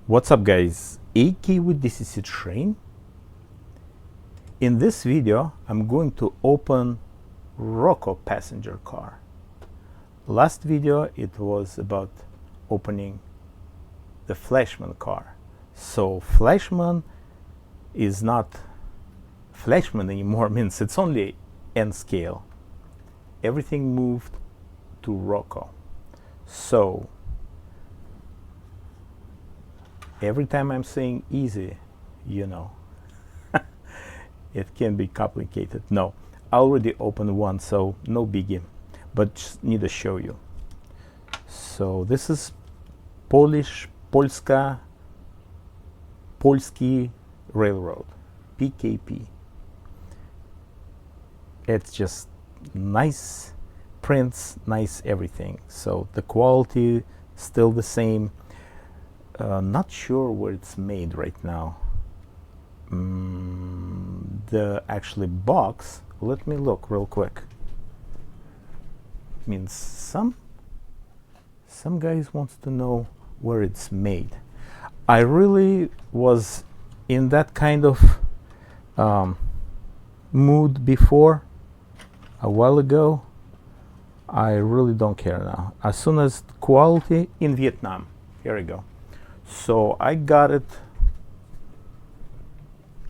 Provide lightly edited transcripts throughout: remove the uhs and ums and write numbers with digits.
What's up guys, AK with DCC Train. In this video I'm going to open Rocco passenger car. Last video it was about opening the Fleischmann car. So Fleischmann is not Fleischmann anymore, means it's only N scale. Everything moved to Rocco. So every time I'm saying easy, you know, it can be complicated. No, I already opened one, so no biggie, but just need to show you. So this is Polski Railroad, PKP. It's just nice prints, nice everything. So the quality still the same. Not sure where it's made right now. The actually box, let me look real quick. Means some guys wants to know where it's made. I really was in that kind of mood before, a while ago. I really don't care now. As soon as quality in Vietnam, here we go. So I got it.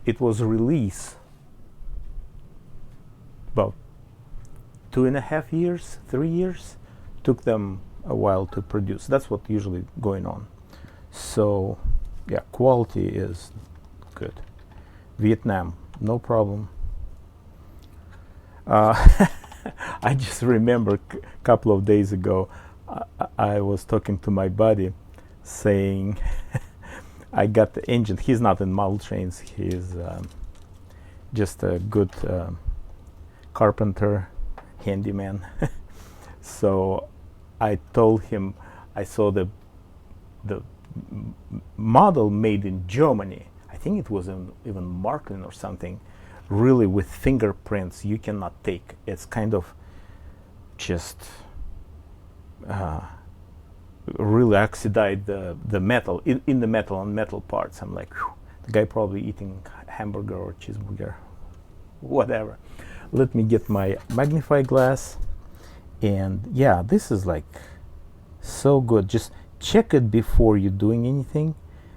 It was released about 2.5 years, 3 years. Took them a while to produce. That's what usually going on. So yeah, quality is good. Vietnam, no problem. I just remember a couple of days ago, I was talking to my buddy saying I got the engine. He's not in model trains, he's just a good carpenter, handyman. So I told him I saw the model made in Germany. I think it was even Marklin or something, really with fingerprints you cannot take. It's kind of just really oxidized the metal in the metal on metal parts. I'm like, whew, the guy probably eating hamburger or cheeseburger, whatever. Let me get my magnifying glass. And yeah, this is like so good. Just check it before you're doing anything.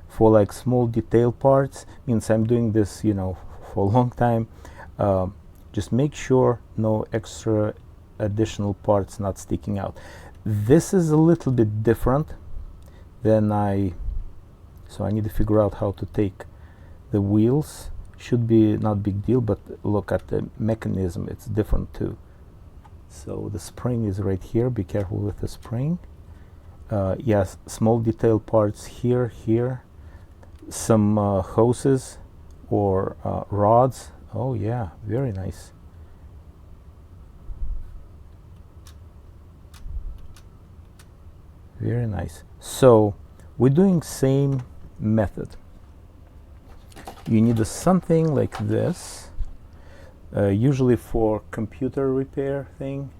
For like small detail parts, means I'm doing this, you know, for a long time. Just make sure no extra additional parts not sticking out. This is a little bit different than so I need to figure out how to take the wheels. Should be not big deal, but look at the mechanism, it's different too. So the spring is right here, be careful with the spring. Yes, small detail parts here, some hoses or rods. Oh yeah, very nice. Very nice. So we're doing same method. You need something like this, usually for computer repair thing,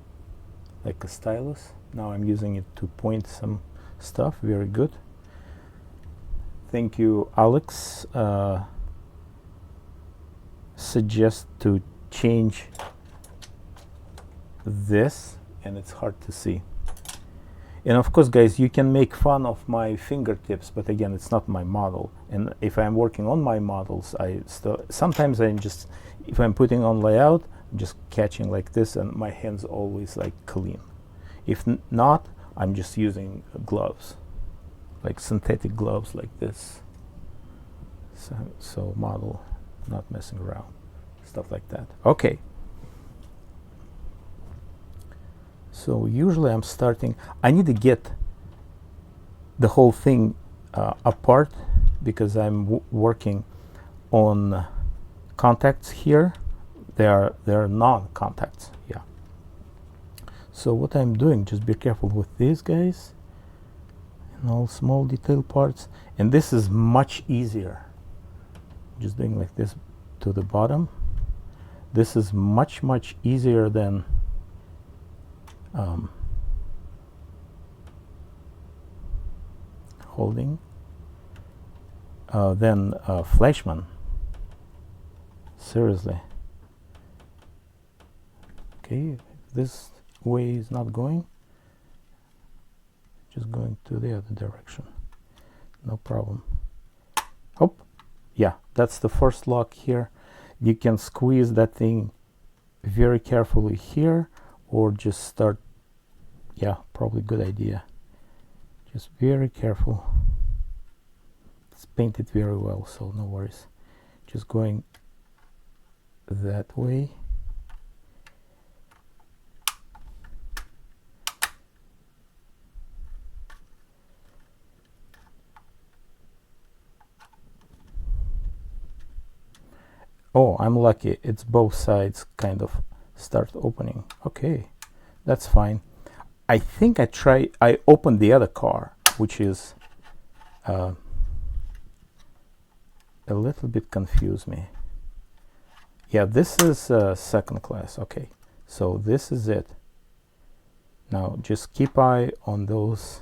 like a stylus. Now I'm using it to point some stuff. Very good. Thank you, Alex. Suggest to change this, and it's hard to see. And of course, guys, you can make fun of my fingertips, but again, it's not my model. And if I'm working on my models, sometimes I'm just, if I'm putting on layout, I'm just catching like this, and my hands always like clean. If not, I'm just using gloves, like synthetic gloves like this. So model, not messing around, stuff like that. Okay. So usually I'm starting, I need to get the whole thing apart because I'm working on contacts here. They are non-contacts, yeah. So what I'm doing, just be careful with these guys and all small detail parts. And this is much easier. Just doing like this to the bottom. This is much easier than holding than Fleischmann. Seriously. Okay, this way is not going. Just going to the other direction. No problem. Hop. Yeah, that's the first lock here. You can squeeze that thing very carefully here, or just start. Yeah, probably good idea. Just very careful. It's painted very well, so no worries. Just going that way. Oh, I'm lucky. It's both sides kind of start opening. Okay, that's fine. I think I opened the other car, which is a little bit confused me. Yeah, this is second class. Okay, so this is it. Now just keep eye on those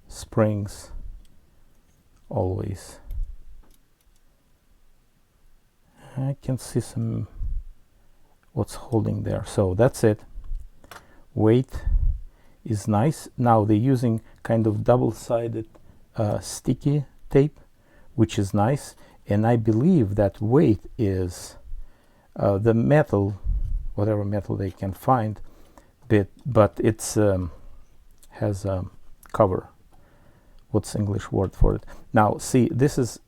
springs always. I can see some what's holding there. So that's it. Weight is nice. Now they're using kind of double-sided sticky tape, which is nice. And I believe that weight is the metal, whatever metal they can find, but it's has a cover. What's the English word for it? Now see, this is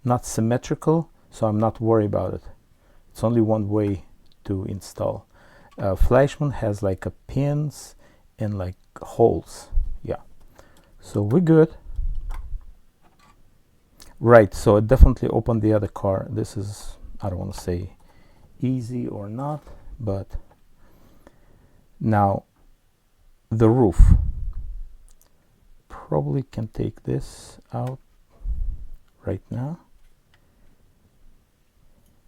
not symmetrical, so I'm not worried about it. It's only one way to install. Fleischmann has like a pins and like holes. Yeah, so we're good. Right, so I definitely opened the other car. This is, I don't want to say easy or not, but now the roof. Probably can take this out right now.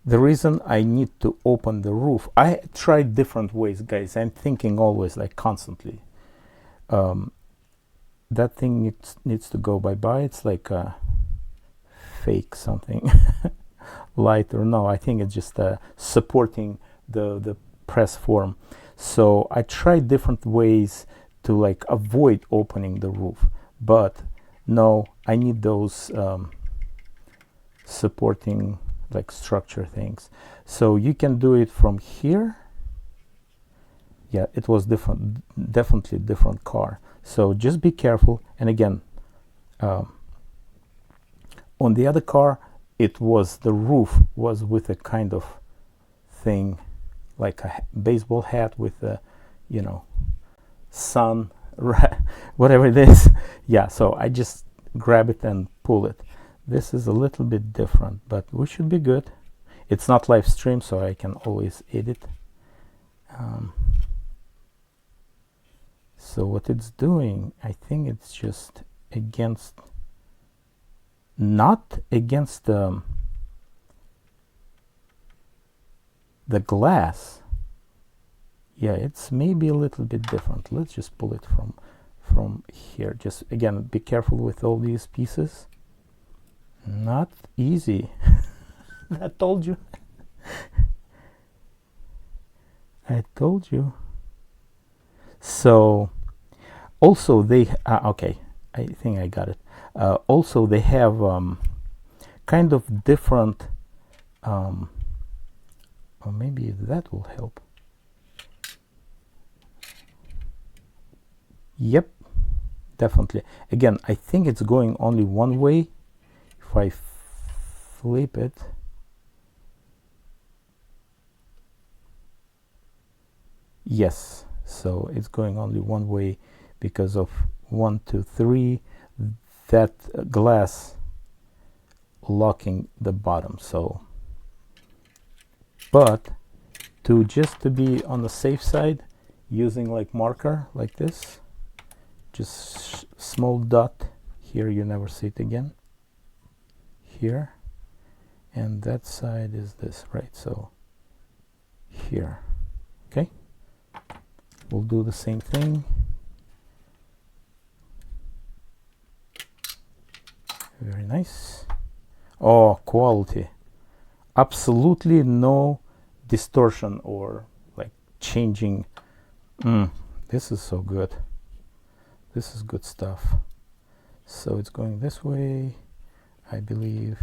The reason I need to open the roof, I tried different ways, guys. I'm thinking always, like constantly. That thing needs to go bye-bye. It's like a fake something. Light or no, I think it's just supporting the press form. So I tried different ways to like avoid opening the roof, but no, I need those supporting like structure things. So you can do it from here. Yeah, it was different, definitely different car. So just be careful. And again, on the other car, it was, the roof was with a kind of thing like a baseball hat with a, you know, sun, whatever it is. Yeah, so I just grab it and pull it. This is a little bit different, but we should be good. It's not live stream, so I can always edit. So what it's doing, I think it's just against, not against the glass. Yeah, it's maybe a little bit different. Let's just pull it from here. Just again, be careful with all these pieces. Not easy. I told you. I told you. So also they okay, I think I got it. Also they have kind of different or maybe that will help. Yep, definitely. Again, I think it's going only one way. If I flip it, yes, so it's going only one way because of 1, 2, 3, that glass locking the bottom. So, but just to be on the safe side, using like marker like this, just small dot here, you never see it again. Here, and that side is this, right? So here, okay, we'll do the same thing. Very nice. Oh, quality. Absolutely no distortion or like changing. This is so good. This is good stuff. So it's going this way, I believe.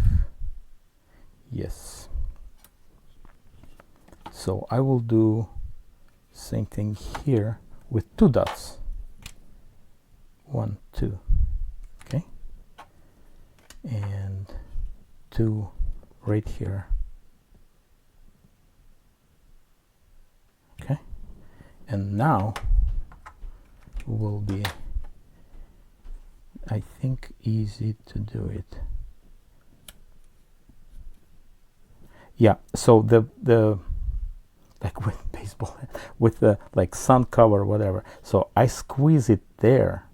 Yes. So I will do same thing here with 2 dots. 1, 2. Okay. And 2 right here. Okay. And now will be, I think, easy to do it. Yeah, so the like with baseball, with the like sun cover, whatever. So I squeeze it there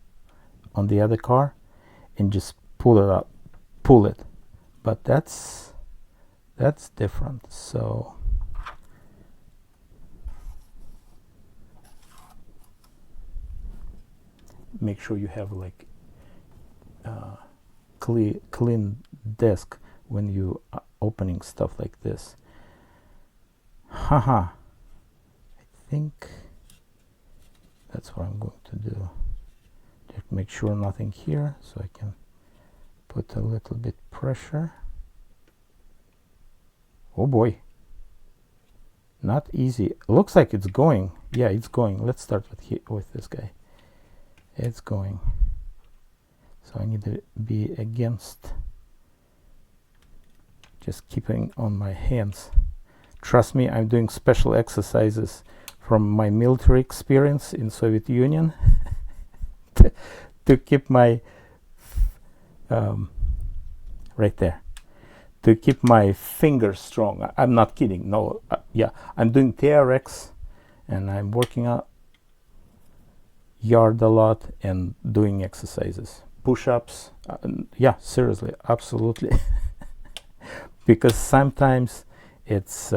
on the other car and just pull it up, pull it. But that's different. So make sure you have like clean desk when you are opening stuff like this. Haha. I think that's what I'm going to do. Just make sure nothing here, so I can put a little bit pressure. Oh boy, not easy. Looks like it's going. Yeah, it's going. Let's start with this guy. It's going. So I need to be against, just keeping on my hands. Trust me, I'm doing special exercises from my military experience in Soviet Union to keep my right there, to keep my fingers strong. I'm not kidding. No, yeah, I'm doing TRX and I'm working out yard a lot and doing exercises, push-ups. Yeah, seriously, absolutely. Because sometimes it's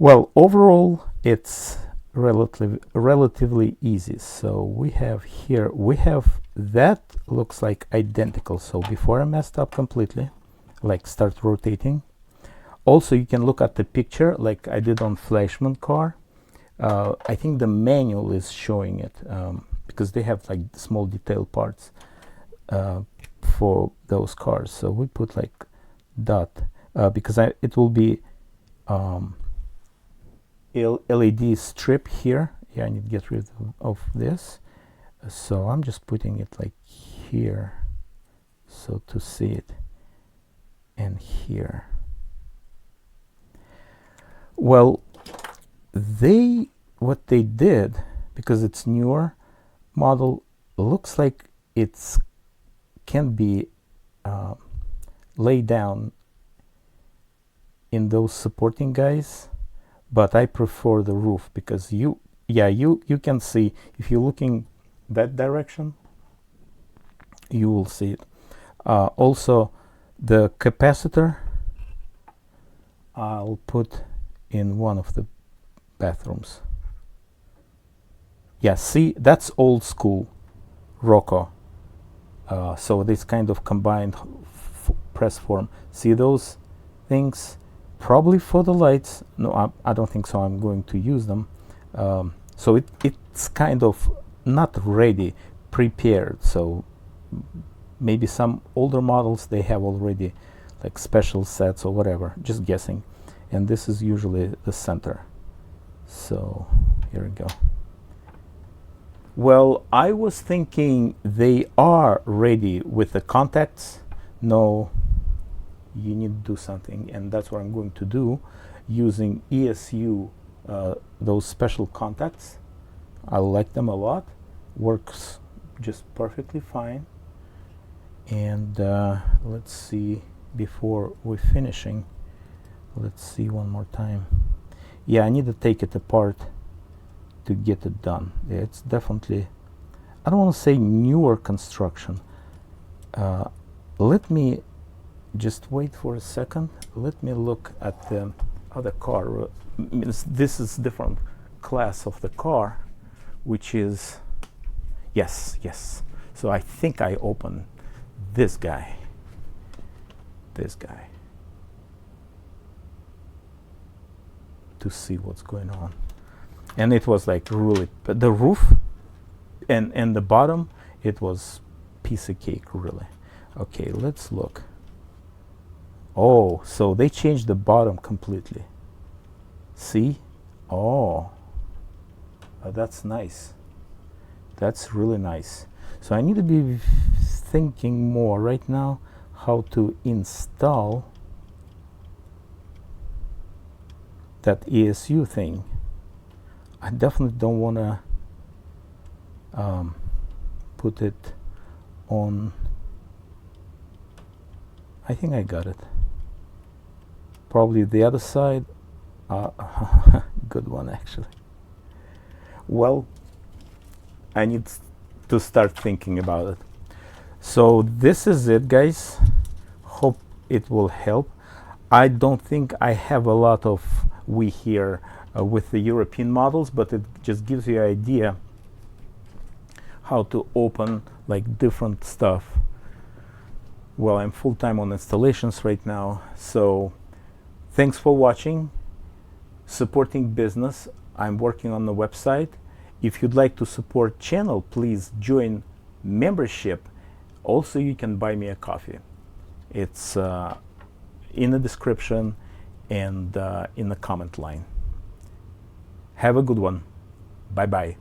well, overall it's relatively easy. So we have here, we have that looks like identical. So before I messed up completely, like start rotating. Also you can look at the picture like I did on Fleischmann car. I think the manual is showing it because they have like small detail parts for those cars. So we put like dot because it will be LED strip here. Yeah, I need to get rid of this. So I'm just putting it like here, so to see it, and here. Well, what they did, because it's newer model, looks like it's can be laid down in those supporting guys, but I prefer the roof because you can see if you're looking that direction, you will see it. Also, the capacitor I'll put in one of the bathrooms. Yeah, see, that's old school Rocco. So this kind of combined press form. See those things? Probably for the lights. No, I don't think so. I'm going to use them. So it's kind of not ready, prepared. So maybe some older models, they have already like special sets or whatever, just guessing. And this is usually the center. So here we go. Well, I was thinking they are ready with the contacts. No, you need to do something, and that's what I'm going to do using ESU, those special contacts. I like them a lot. Works just perfectly fine. And let's see, before we're finishing, let's see one more time. Yeah, I need to take it apart to get it done. Yeah, it's definitely, I don't want to say newer construction. Let me just wait for a second. Let me look at the other car. This is different class of the car, which is, yes. So I think I opened this guy. this guy to see what's going on. And it was like really, the roof and the bottom, it was piece of cake, really. Okay, let's look. Oh, so they changed the bottom completely. See? Oh, that's nice. That's really nice. So I need to be thinking more right now how to install that ESU thing. I definitely don't want to put it on. I think I got it. Probably the other side. Good one, actually. Well, I need to start thinking about it. So this is it, guys. Hope it will help. I don't think I have a lot of we here with the European models, but it just gives you an idea how to open like different stuff. Well, I'm full-time on installations right now, so thanks for watching. Supporting business. I'm working on the website. If you'd like to support channel, please join membership. Also, you can buy me a coffee. It's in the description and in the comment line. Have a good one. Bye-bye.